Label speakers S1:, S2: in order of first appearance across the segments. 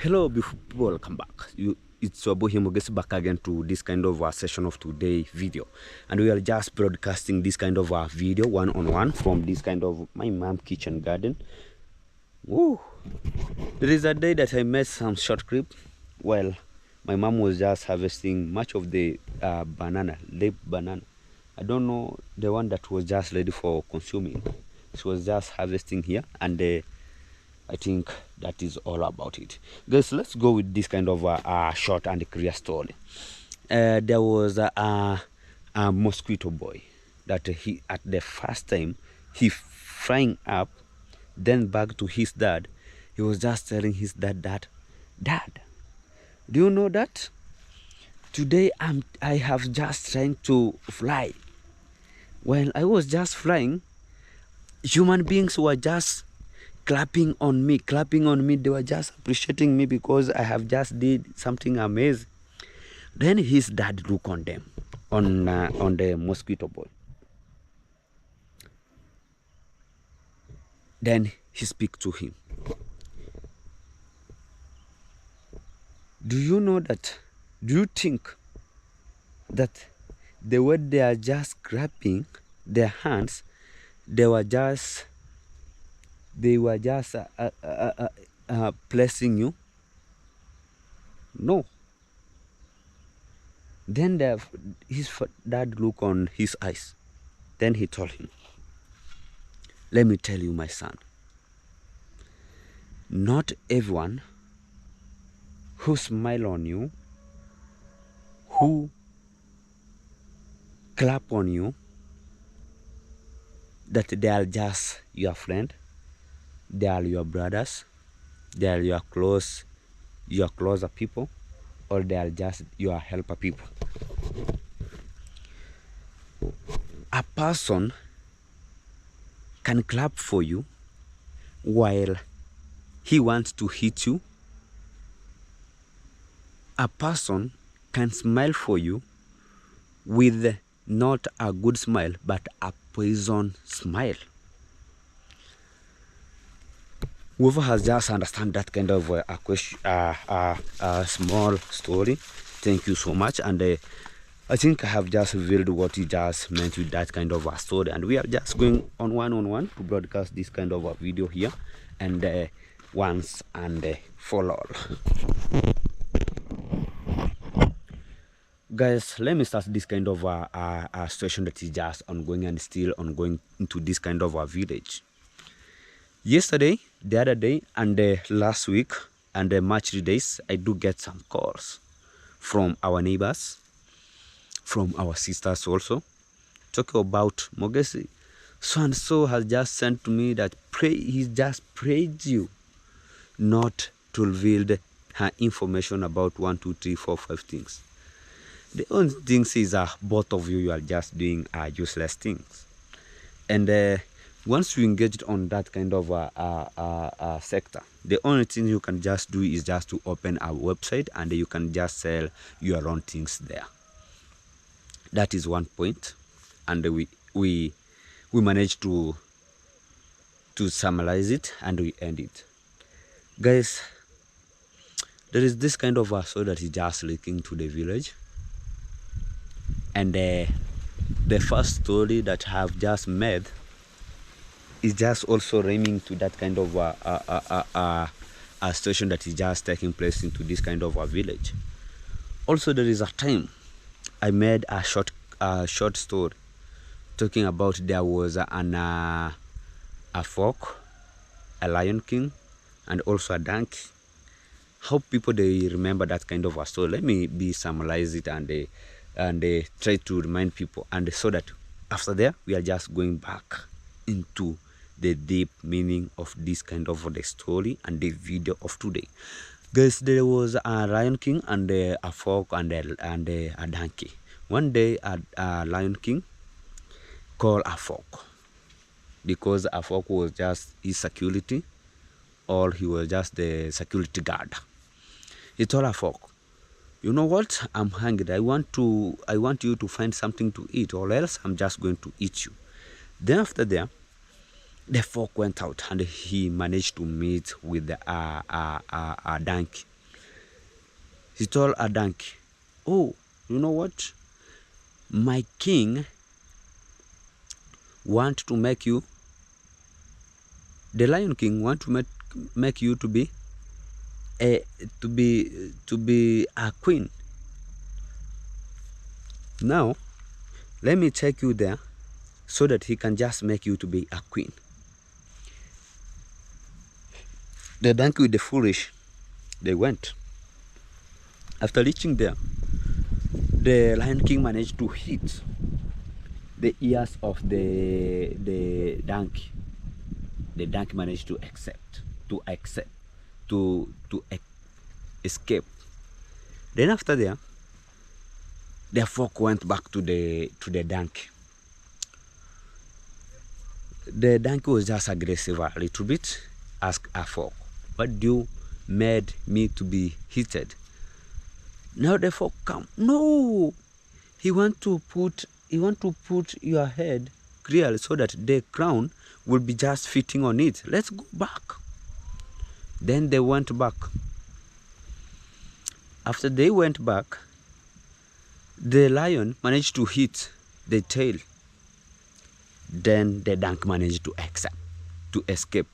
S1: Hello, beautiful people, welcome back. It's your boy Himogesi back again to this kind of session of today video, and we are just broadcasting this kind of video one-on-one from this kind of my mom kitchen garden. Woo! There is a day that I made some short clip. Well, my mom was just harvesting much of the banana, late banana. I don't know, the one that was just ready for consuming. She was just harvesting here, and I think that is all about it. Guys, let's go with this kind of short and clear story. There was a mosquito boy that he, at the first time, he flying up, then back to his dad. He was just telling his dad that, Dad, do you know that today I have just trying to fly. When I was just flying, human beings were just clapping on me. They were just appreciating me because I have just did something amazing. Then his dad looked on them, on the mosquito boy. Then he speak to him. Do you know that? Do you think that the way they are just clapping their hands, they were just blessing you? No. Then his dad looked on his eyes. Then he told him, let me tell you, my son, not everyone who smile on you, who clap on you, that they are just your friend, they are your brothers, they are your closer people, or they are just your helper people. A person can clap for you while he wants to hit you. A person can smile for you with not a good smile, but a poison smile. Whoever has just understand that kind of a small story, thank you so much. And I think I have just revealed what you just meant with that kind of a story, and we are just going on one-on-one to broadcast this kind of a video here, and once and for all. Guys, let me start this kind of a situation that is just ongoing and still ongoing into this kind of a village. Yesterday, the other day, and last week, and March days, I do get some calls from our neighbors, from our sisters also, talking about Mogesi. So and so has just sent to me that he just praised you not to reveal her information about 1, 2, 3, 4, 5 things. The only thing is both of you are just doing useless things. And once you engage on that kind of sector, the only thing you can just do is just to open a website, and you can just sell your own things there. That is one point, and we managed to summarize it, and we end it. Guys, there is this kind of soil that is just leaking to the village, and the first story that I have just made is just also rhyming to that kind of a situation that is just taking place into this kind of a village. Also, there is a time I made a short story talking about there was a folk, a lion king, and also a donkey. How people they remember that kind of a story? Let me summarize it and try to remind people, and so that after there we are just going back into the deep meaning of this kind of the story and the video of today. Guys, there was a lion king and a folk and a donkey. One day a lion king called a folk because a folk was just his security, or he was just the security guard. He told a folk, you know what, I'm hungry, I want you to find something to eat, or else I'm just going to eat you. Then after that, the folk went out, and he managed to meet with a donkey. he told a donkey, oh, you know what? My king want to make you, the Lion King want to make you to be a queen. Now, let me take you there so that he can just make you to be a queen. The donkey with the foolish, they went. After reaching there, the Lion King managed to hit the ears of the donkey. The donkey managed to escape. Then after there, the folk went back to the donkey. The donkey was just aggressive a little bit. Asked a folk, what do you made me to be heated? Now the folk come. No, he want to put your head clearly so that the crown will be just fitting on it. Let's go back. Then they went back. After they went back, the lion managed to hit the tail. Then the donkey managed to escape.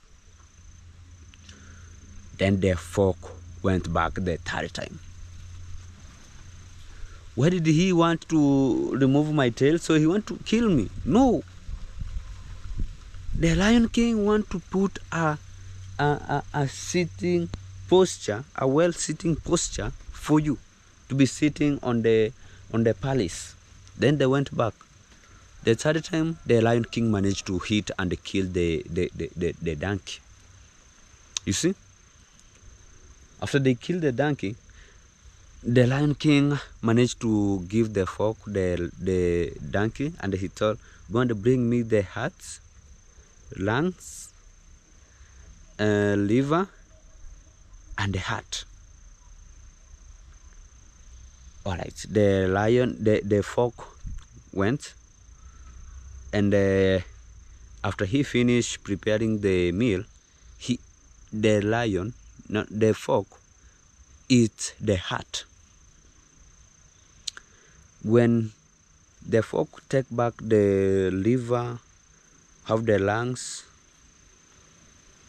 S1: Then the folk went back the third time. Why did he want to remove my tail? So he want to kill me? No. The Lion King want to put a sitting posture, a well-sitting posture for you to be sitting on the palace. Then they went back. The third time, the Lion King managed to hit and kill the donkey. You see? After they killed the donkey, the Lion King managed to give the folk the donkey, and he told, "Go and bring me the hearts, lungs, liver, and the heart." All right. The folk went, and after he finished preparing the meal, the folk eat the heart. When the folk take back the liver, have the lungs,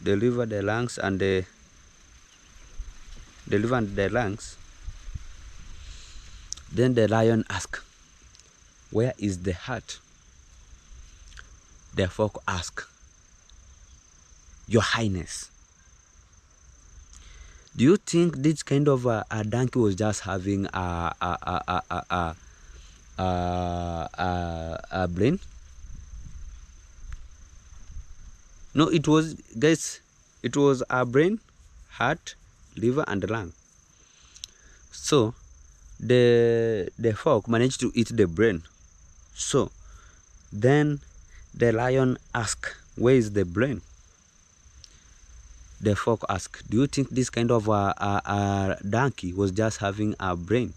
S1: and the liver and the lungs, then the lion ask, "Where is the heart?" The folk ask, "Your Highness, do you think this kind of a donkey was just having a brain?" No, it was, guys, it was a brain, heart, liver, and lung. So the folk managed to eat the brain. So then the lion asked, "Where is the brain?" The folk asked, "Do you think this kind of a donkey was just having a brain?"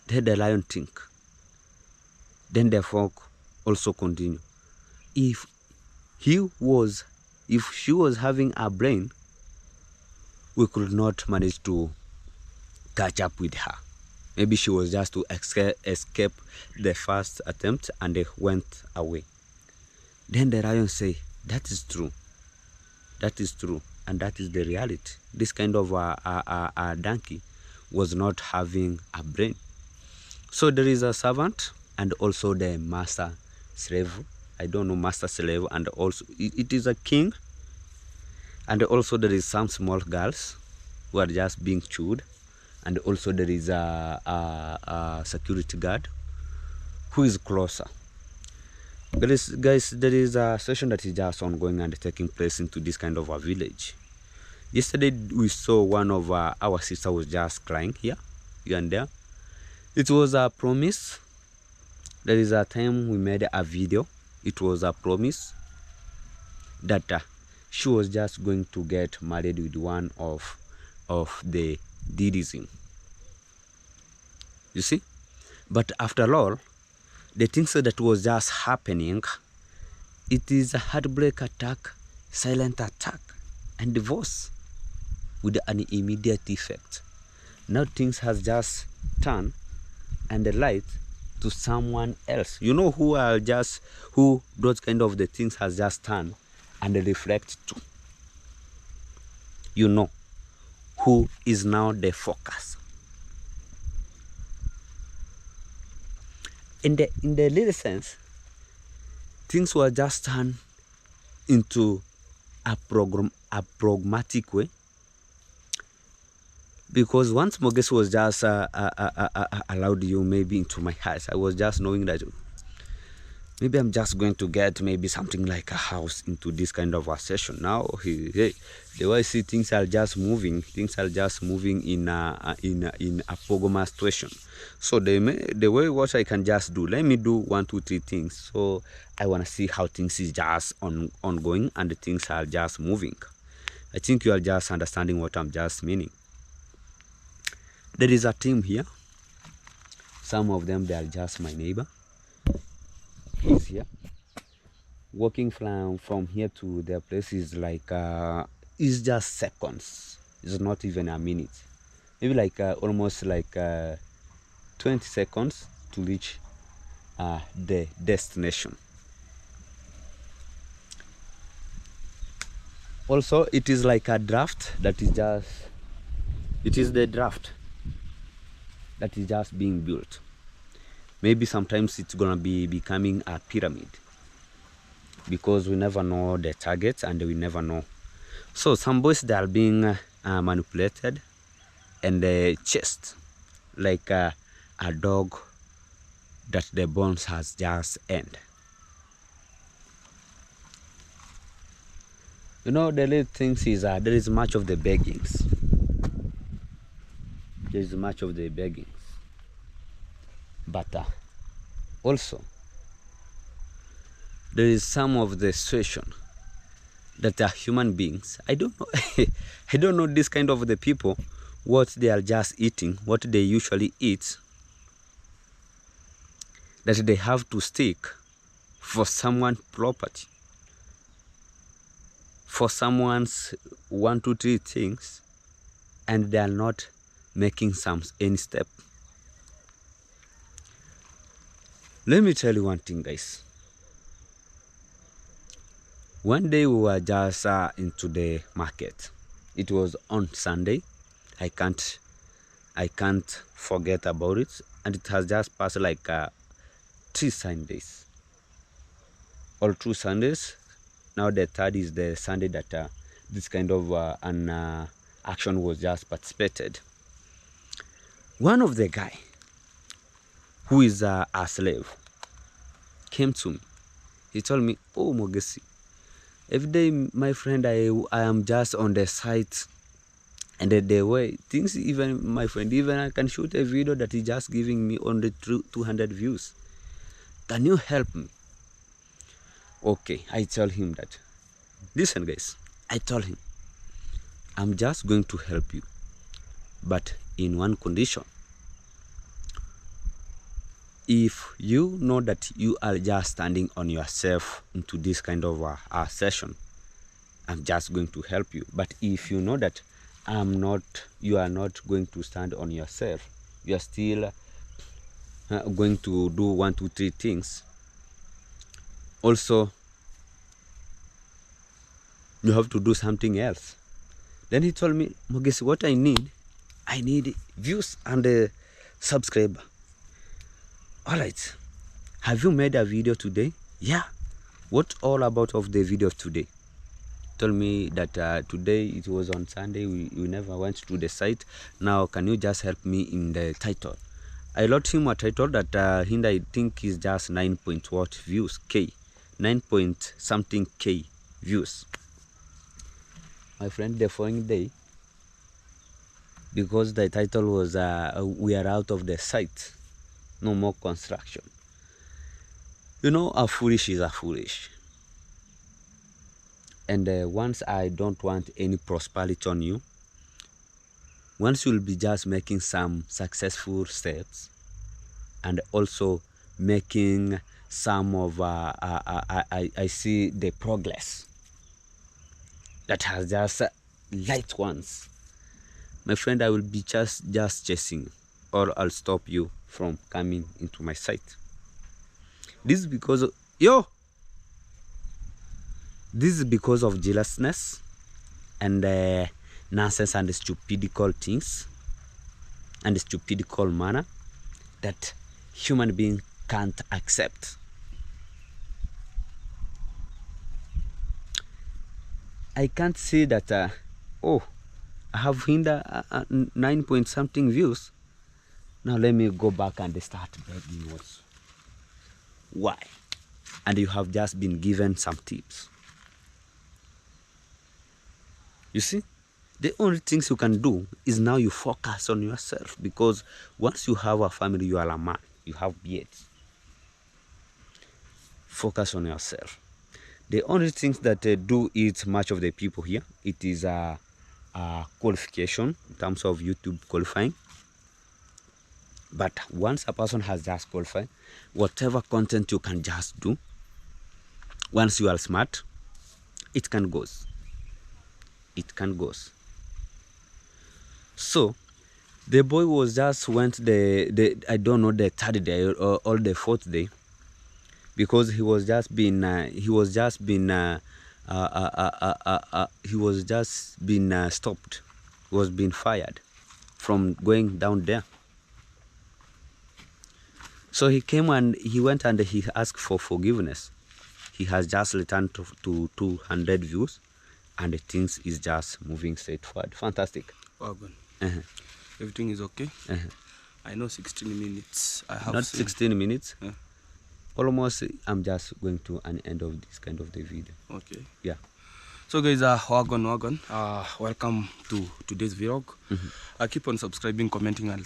S1: Then the lion think. Then the folk also continue. If she was having a brain, we could not manage to catch up with her. Maybe she was just to escape the first attempt and they went away. Then the lion say, "That is true. That is true, and that is the reality. This kind of a donkey was not having a brain." So there is a servant and also the master slave. I don't know, master slave, and also it is a king. And also there is some small girls who are just being chewed. And also there is a security guard who is closer. Guys, there is a session that is just ongoing and taking place into this kind of a village. Yesterday we saw one of our sister was just crying here and there. It was a promise. There is a time we made a video. It was a promise that she was just going to get married with one of the Didism. You see? But after all, the things that was just happening, it is a heartbreak attack, silent attack, and divorce with an immediate effect. Now things has just turned and the light to someone else. You know who those kind of the things has just turned and they reflect to. You know who is now the focus. In the little sense, things were just turned into a pragmatic way, because once Mogesi was just allowed you maybe into my house, I was just knowing that maybe I'm just going to get maybe something like a house into this kind of a session. Now, the way I see things are just moving. Things are just moving in a pogoma situation. So the way what I can just do, let me do 1, 2, 3 things. So I want to see how things is just ongoing and the things are just moving. I think you are just understanding what I'm just meaning. There is a team here. Some of them, they are just my neighbor. He's here. Walking from here to their place is like it's just seconds. It's not even a minute. Maybe like almost like 20 seconds to reach the destination. Also, it is like a draft that is just, it is the draft that is just being built. Maybe sometimes it's gonna be becoming a pyramid, because we never know the targets and we never know. So some boys, they are being manipulated and chased like a dog that the bones has just end. You know, the little things is there is much of the beggings. There is much of the beggings. But also, there is some of the situation that are human beings. I don't know. I don't know this kind of the people, what they are just eating, what they usually eat, that they have to stick for someone's property, for someone's 1, 2, 3 things, and they are not making any step. Let me tell you one thing, guys. One day we were just into the market. It was on Sunday. I can't forget about it, and it has just passed like 3 Sundays or 2 Sundays. Now the third is the Sunday that this kind of an action was just participated. One of the guy who is a slave came to me. He told me, "Oh, Mogesi, every day, my friend, I am just on the site, and the way things, even my friend, even I can shoot a video that is just giving me only 200 views. Can you help me?" Okay, I tell him that, listen guys, I told him, I'm just going to help you, but in one condition. If you know that you are just standing on yourself into this kind of a session, I'm just going to help you. But if you know that you are not going to stand on yourself, you are still going to do 1, 2, 3 things. Also, you have to do something else. Then he told me, Mogesi, what I need views and subscriber. All right, have you made a video today? Yeah. What all about of the video today? Told me that today it was on Sunday. We never went to the site. Now can you just help me in the title? I wrote him a title that I think is just 9 point what views, K, 9 point something K views. My friend, the following day, because the title was we are out of the site, no more construction. You know, a foolish is a foolish. And once I don't want any prosperity on you, once you'll be just making some successful steps and also making some of I see the progress that has just light ones. my friend, I will be just chasing you, or I'll stop you from coming into my sight. This is because of, this is because of jealousness and nonsense and stupidical things and stupidical manner that human being can't accept. I can't say that oh, I have hinder 9 point something views. Now let me go back and start begging also. Why? And you have just been given some tips. You see, the only things you can do is now you focus on yourself, because once you have a family, you are a man, you have beards. Focus on yourself. The only things that do it much of the people here, it is a qualification in terms of YouTube qualifying. But once a person has just qualified, whatever content you can just do, once you are smart, it can goes. It can goes. So the boy was just went the I don't know, the third day or the fourth day, because he was just been stopped. He was being fired from going down there. So he came and he went and he asked for forgiveness. He has just returned to 200 views, and the things is just moving straight forward. Fantastic.
S2: Wagon. Everything is okay. I know 16 minutes. I have
S1: not
S2: seen.
S1: 16 minutes. Almost. I'm just going to an end of this kind of the video.
S2: Okay.
S1: Yeah.
S2: So guys, wagon. Welcome to today's vlog. Keep on subscribing, commenting, and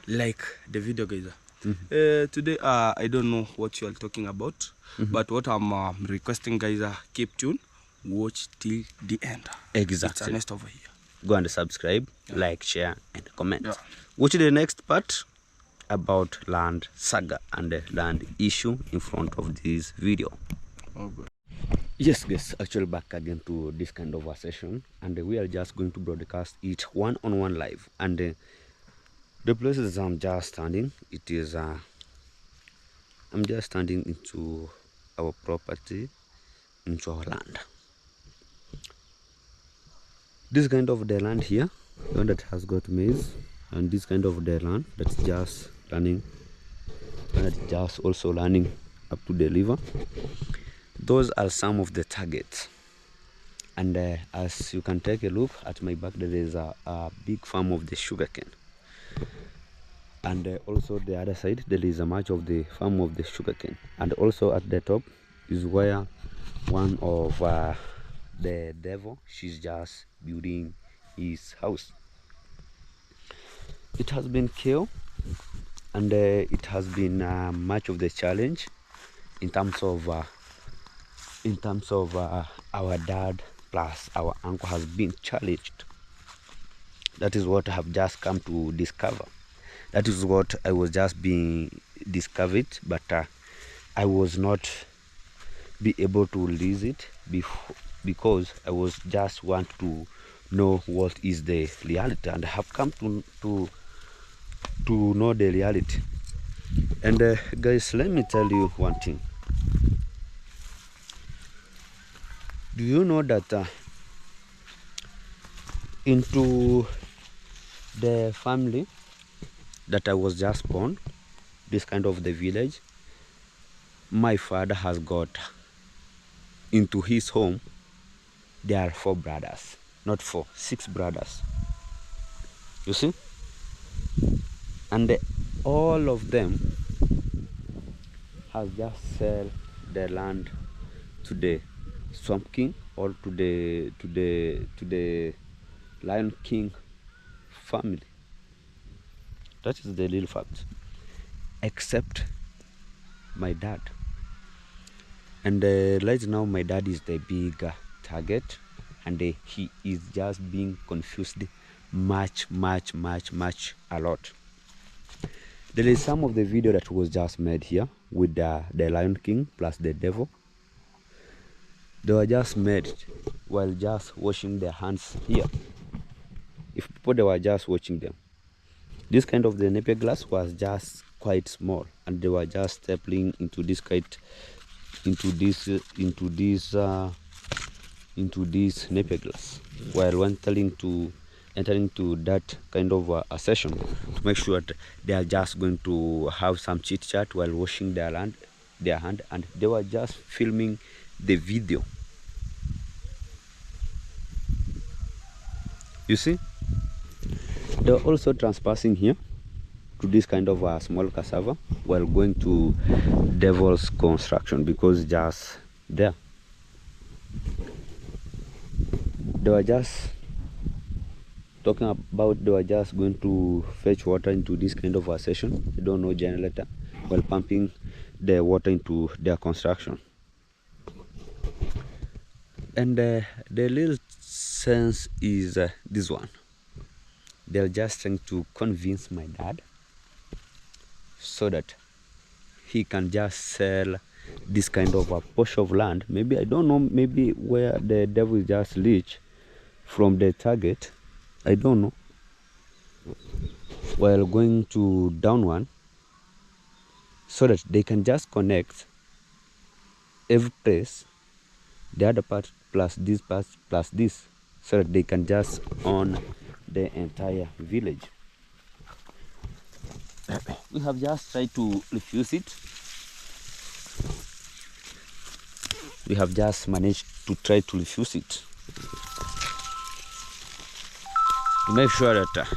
S2: like the video, guys. Today I don't know what you are talking about, but what I'm requesting, guys, keep tuned, watch till the end.
S1: Exactly.
S2: It's Ernest over here.
S1: Go and subscribe, like, share, and comment. Watch the next part about land saga and the land issue in front of this video. Yes, guys, actually back again to this kind of a session, and we are just going to broadcast it one-on-one live. And the places I'm just standing, it is I'm just standing into our property, into our land. This kind of the land here, the one that has got maize, and this kind of the land that's just running, and it's just also running up to the river. Those are some of the targets. And as you can take a look at my back, there is a big farm of the sugarcane. And also the other side, there is a much of the farm of the sugarcane. And also at the top is where one of the devil, she's just building his house. It has been killed, and it has been much of the challenge in terms of our dad plus our uncle has been challenged. That is what I have just come to discover. That is what I was just being discovered, but I was not be able to release it because I was just want to know what is the reality, and I have come to know the reality. And guys, let me tell you one thing. Do you know that into the family that I was just born, this kind of the village, my father has got into his home, there are 4 brothers, not 4, 6 brothers. You see? And all of them has just sell their land to the Swamp King or to the Lion King family. That is the real fact. Except my dad. And right now my dad is the big target, and he is just being confused much a lot. There is some of the video that was just made here with the Lion King plus the devil. They were just made while just washing their hands here. if people they were just watching them. This kind of the Napier grass was just quite small, and they were just stepping into this Napier grass, while entering to that kind of a session to make sure that they are just going to have some chit chat while washing their hand, and they were just filming the video. You see, they were also trespassing here to this kind of a small cassava while going to Devil's Construction, because just there they were just talking about they were just going to fetch water into this kind of a session. They don't know generator, while pumping the water into their construction. And the little sense is this one. They're just trying to convince my dad so that he can just sell this kind of a portion of land. Maybe, I don't know, maybe where the devil just reached from the target, I don't know, while going to down one, so that they can just connect every place, the other part plus this part plus this, so that they can just own the entire village. We have just tried to refuse it. We have just managed to try to refuse it, to make sure that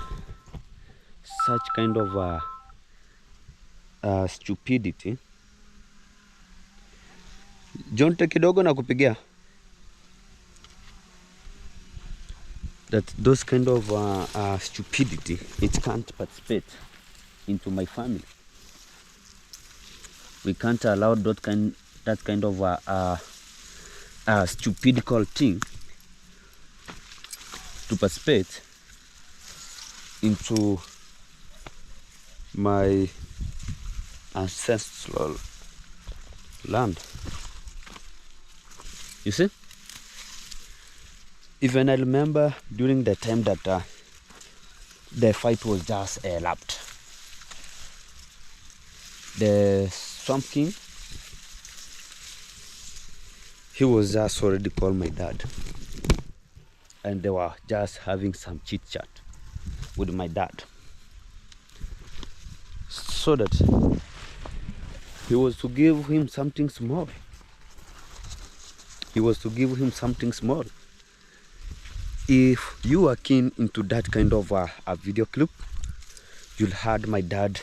S1: such kind of stupidity. John, kidogo na kupigia, that those kind of stupidity, it can't participate into my family. We can't allow that kind of stupidical thing to participate into my ancestral land. You see, even I remember during the time that the fight was just elapsed, the Swamp King, he was just already called my dad, and they were just having some chit chat with my dad, so that he was to give him something small. He was to give him something small. If you are keen into that kind of a video clip, you'll heard my dad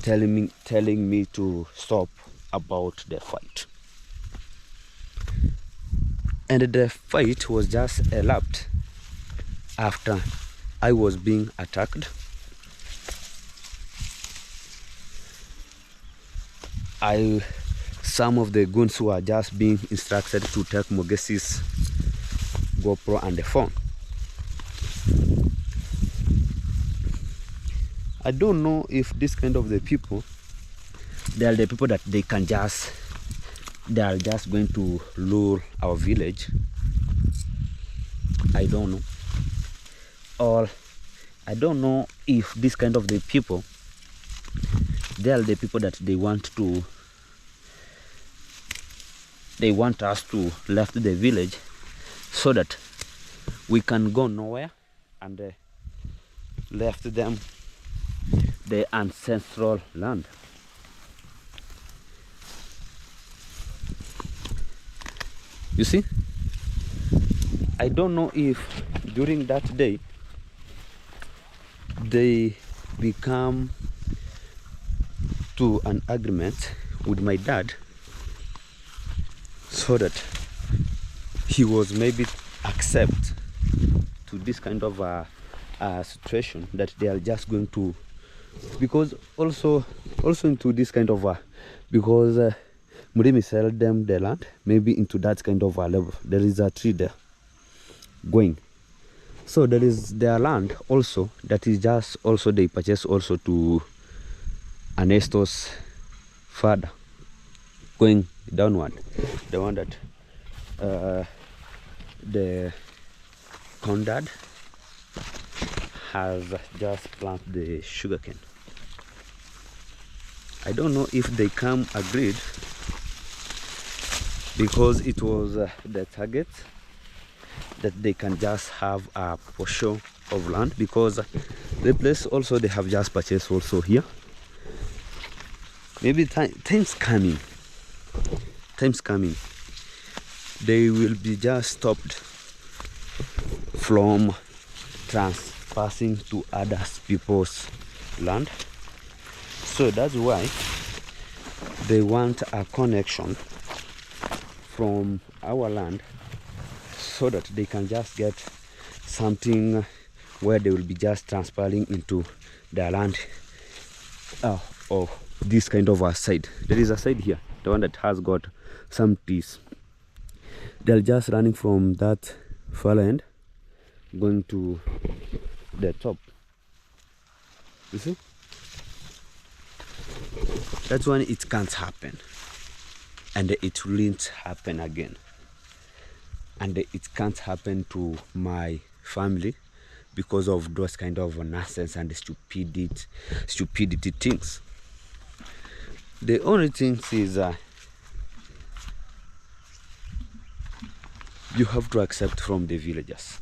S1: telling me to stop about the fight. And the fight was just elapsed after I was being attacked. Some of the goons were just being instructed to take Mogesi's GoPro and the phone. I don't know if this kind of the people, they are the people that they are just going to lure our village. I don't know. Or I don't know if this kind of the people, they are the people that they want us to left the village so that we can go nowhere, and left them the ancestral land. You see, I don't know if during that day they become to an agreement with my dad, so that he was maybe accept to this kind of a situation that they are just going to, because also into this kind of because Murimi sell them the land, maybe into that kind of a level. There is a tree there going, so there is their land also that is just also they purchase also to Ernesto's father, going downward, the one that the Condad has just planted the sugarcane. I don't know if they come agreed, because it was the target that they can just have a portion of land, because the place also they have just purchased also here. Maybe time's coming, they will be just stopped from transpassing to other people's land. So that's why they want a connection from our land, so that they can just get something where they will be just transferring into their land of this kind of a side. There is a side here, the one that has got some trees. They're just running from that far end going to the top. You see? That's when it can't happen, and it won't happen again, and it can't happen to my family because of those kind of nonsense and stupidity things. The only thing is you have to accept from the villagers.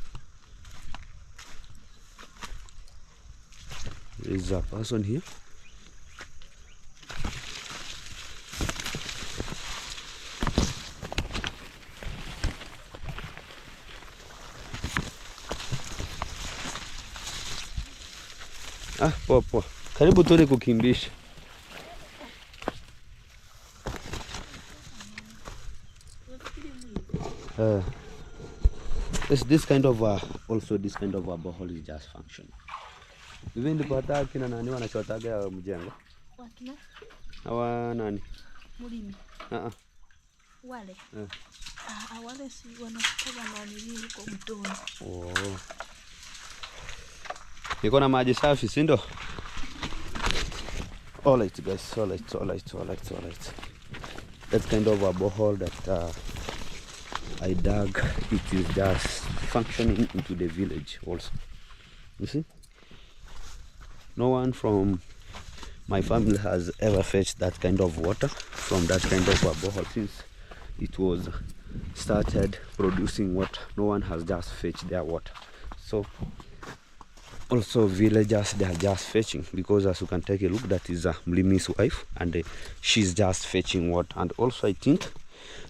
S1: There is a person here. Poa. Karibu tu nikukimbisha. This kind of also this kind of borehole is just functioning. Hivi ndipata kina nani wanachotaga mjengo?
S3: Wakina?
S1: Hawa nani?
S3: Mulimi. Wale. Wale si wanatoka nani huko mtoni.
S1: Oh. Niko na maji safi, si ndio? All right guys, all right. That kind of a borehole that I dug, it is just functioning into the village also. You see? No one from my family has ever fetched that kind of water from that kind of a borehole since it was started producing water. No one has just fetched their water. So also villagers, they are just fetching, because as you can take a look, that is Mlimi's wife, and she's just fetching water. And also I think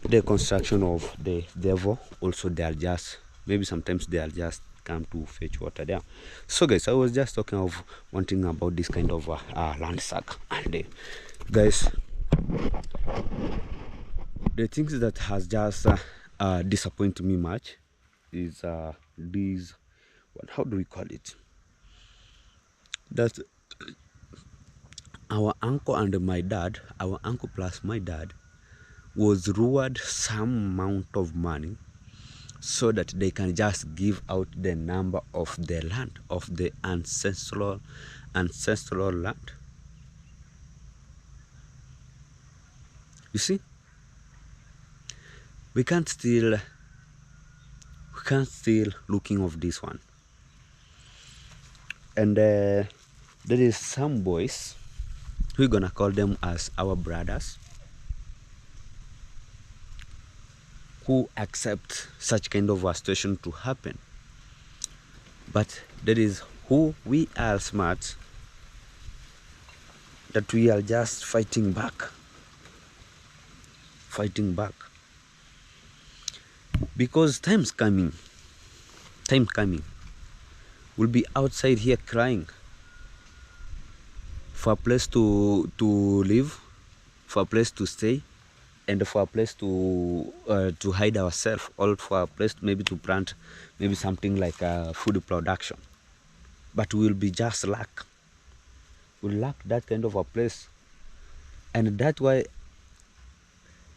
S1: the construction of the devil also, they are just, maybe sometimes they are just come to fetch water there. So guys, I was just talking of one thing about this kind of land sack, and guys, the things that has just disappointed me much is this one. How do we call it? That our uncle and my dad, our uncle plus my dad, was rewarded some amount of money so that they can just give out the number of the land, of the ancestral land. You see, we can't still looking of this one. And there is some boys, we're gonna call them as our brothers, who accept such kind of a situation to happen. But there is who we are smart, that we are just fighting back, because time's coming, we'll be outside here crying for a place to live, for a place to stay, and for a place to hide ourselves, or for a place maybe to plant maybe something like food production. But we'll be just we'll lack that kind of a place, and that's why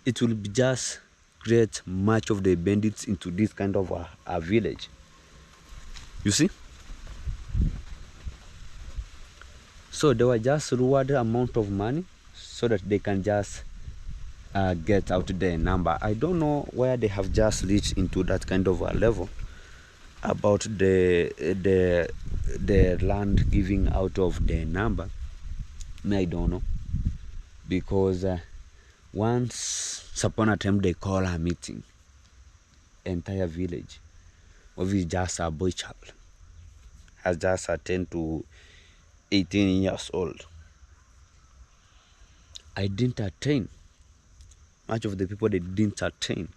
S1: it will be just create much of the bandits into this kind of a village. You see? So they were just rewarded amount of money so that they can just get out the number. I don't know where they have just reached into that kind of a level about the the land giving out of the number, me I don't know, because once upon a time they call a meeting, entire village, of is just a boy child, has just attained to 18 years old. I didn't attain. Much of the people, they didn't attain.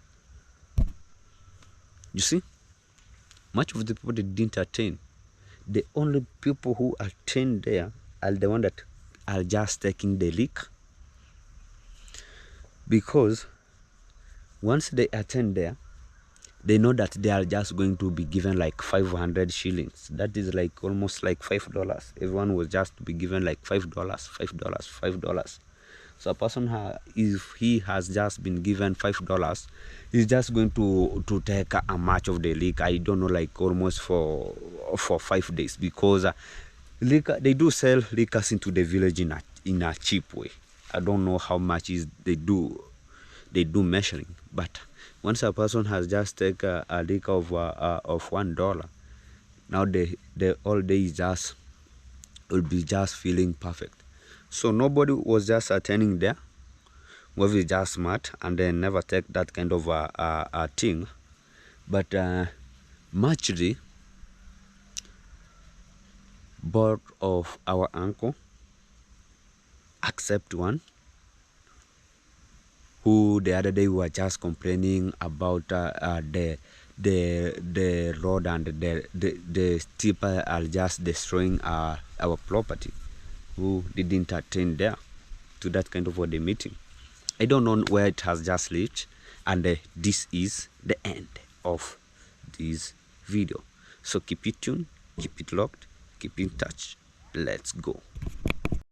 S1: You see, much of the people, they didn't attain. The only people who attend there are the ones that are just taking the leak, because once they attend there, they know that they are just going to be given like 500 shillings. That is like almost like $5. Everyone was just to be given like $5. So a person, if he has just been given $5, he's just going to take a much of the liquor. I don't know, like almost for 5 days, because liquor, they do sell liquors into the village in a cheap way. I don't know how much is they do measuring, but once a person has just taken a liquor of $1, now the all day is just will be just feeling perfect. So nobody was just attending there. Whoever is just smart and then never take that kind of a thing. But muchly, both of our uncle, except one, who the other day we were just complaining about the road and the tipper are just destroying our property, who didn't attend there to that kind of the meeting. I don't know where it has just reached, and this is the end of this video. So keep it tuned, keep it locked, keep in touch. Let's go.